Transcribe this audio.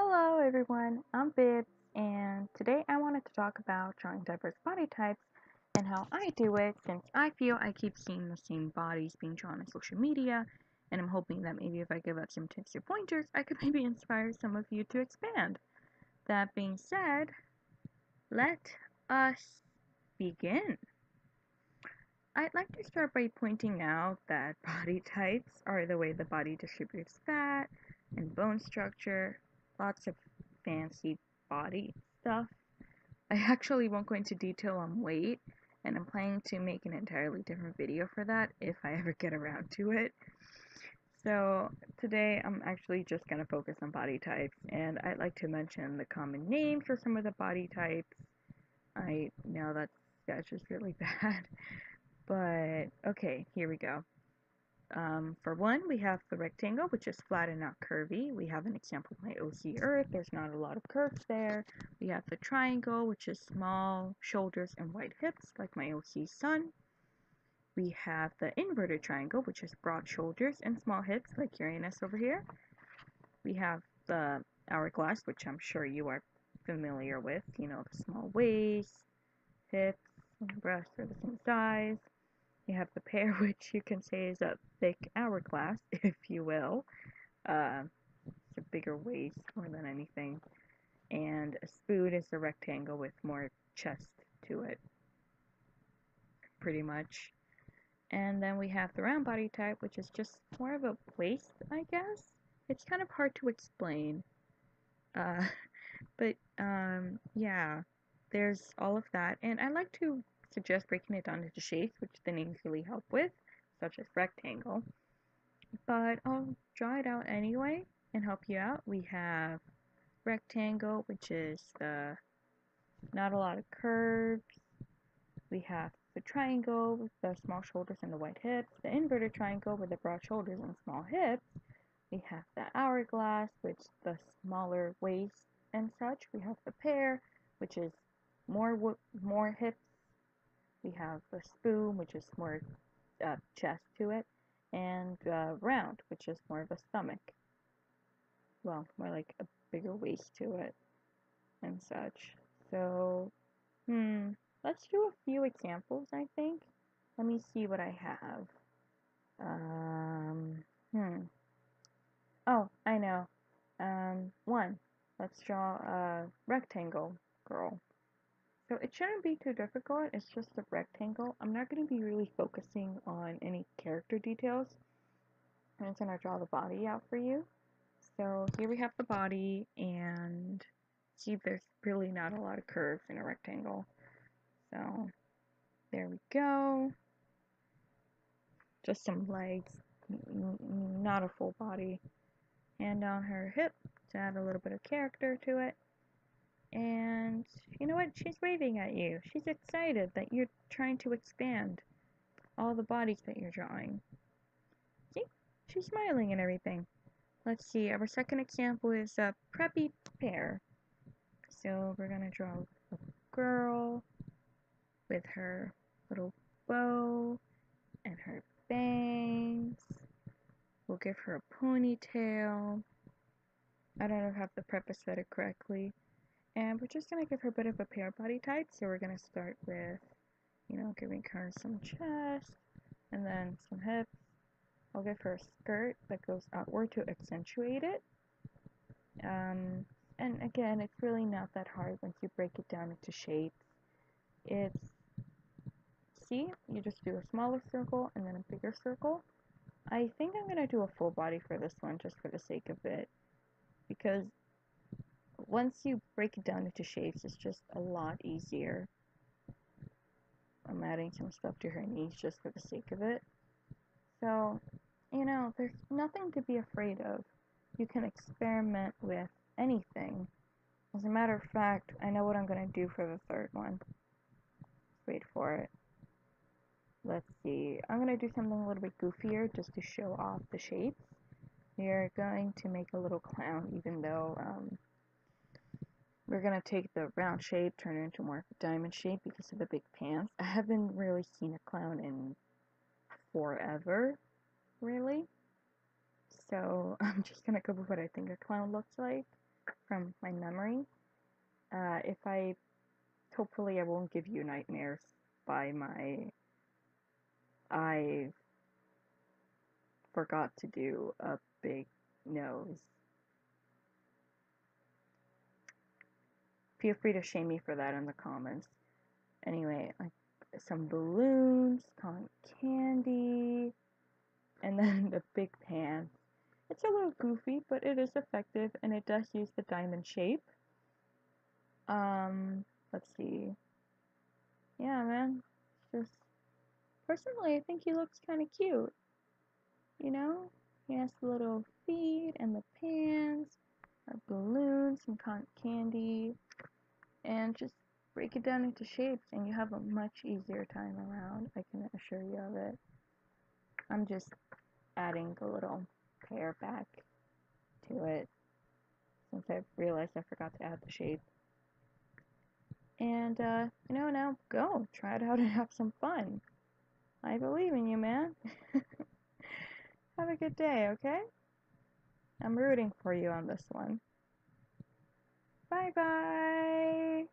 Hello everyone, I'm Bibs, and today I wanted to talk about drawing diverse body types and how I do it since I feel I keep seeing the same bodies being drawn on social media, and I'm hoping that maybe if I give out some tips or pointers, I could maybe inspire some of you to expand. That being said, let us begin. I'd like to start by pointing out that body types are the way the body distributes fat and bone structure, lots of fancy body stuff. I actually won't go into detail on weight, and I'm planning to make an entirely different video for that if I ever get around to it. So today I'm actually just going to focus on body types, and I'd like to mention the common names for some of the body types. I know that's just really bad, but okay, here we go. For one, we have the rectangle, which is flat and not curvy. We have an example of my OC Earth. There's not a lot of curves there. We have the triangle, which is small shoulders and wide hips, like my OC Sun. We have the inverted triangle, which is broad shoulders and small hips, like Uranus over here. We have the hourglass, which I'm sure you are familiar with. You know, the small waist, hips, and breasts are the same size. You have the pear, which you can say is a thick hourglass, if you will. It's a bigger waist more than anything. And a spoon is a rectangle with more chest to it, pretty much. And then we have the round body type, which is just more of a waist, I guess. It's kind of hard to explain. Uh, yeah, there's all of that. And I like to suggest breaking it down into shapes, which the names really help with, such as rectangle. But I'll draw it out anyway and help you out. We have rectangle, which is the not a lot of curves. We have the triangle with the small shoulders and the wide hips, the inverted triangle with the broad shoulders and small hips. We have the hourglass, which the smaller waist and such. We have the pear, which is more hips. We have the spoon, which is more chest to it, and round, which is more of a stomach. Well, more like a bigger waist to it and such. So, let's do a few examples, I think. Let me see what I have. Um, hmm. Oh, I know. One. Let's draw a rectangle girl. So it shouldn't be too difficult. It's just a rectangle. I'm not going to be really focusing on any character details. I'm just going to draw the body out for you. So here we have the body, and see, there's really not a lot of curves in a rectangle. So there we go. Just some legs, not a full body. And on her hip to add a little bit of character to it. And you know what? She's waving at you. She's excited that you're trying to expand all the bodies that you're drawing. See? She's smiling and everything. Let's see. Our second example is a preppy pear. So we're going to draw a girl with her little bow and her bangs. We'll give her a ponytail. I don't know if I have the prep aesthetic correctly. And we're just going to give her a bit of a pear body type. So we're going to start with, giving her some chest and then some hips. I'll give her a skirt that goes outward to accentuate it. And again, it's really not that hard once you break it down into shapes. See, you just do a smaller circle and then a bigger circle. I think I'm going to do a full body for this one just for the sake of it, because once you break it down into shapes, it's just a lot easier. I'm adding some stuff to her knees just for the sake of it. So, there's nothing to be afraid of. You can experiment with anything. As a matter of fact, I know what I'm going to do for the third one. Wait for it. Let's see. I'm going to do something a little bit goofier just to show off the shapes. We are going to make a little clown, even though we're going to take the round shape, turn it into more of a diamond shape because of the big pants. I haven't really seen a clown in forever, really. So I'm just going to go with what I think a clown looks like. from my memory. If I, hopefully I won't give you nightmares by I forgot to do a big nose. Feel free to shame me for that in the comments. Anyway, like some balloons, cotton candy, and then the big pan. It's a little goofy, but it is effective, and it does use the diamond shape. Let's see. Yeah, man. Just personally, I think he looks kind of cute. You know, he has the little feet and the pants, our balloons, some cotton candy, and just break it down into shapes, and you have a much easier time around. I can assure you of it. I'm just adding the little pear back to it since I realized I forgot to add the shape. And, now go. Try it out and have some fun. I believe in you, man. Have a good day, okay? I'm rooting for you on this one. Bye bye!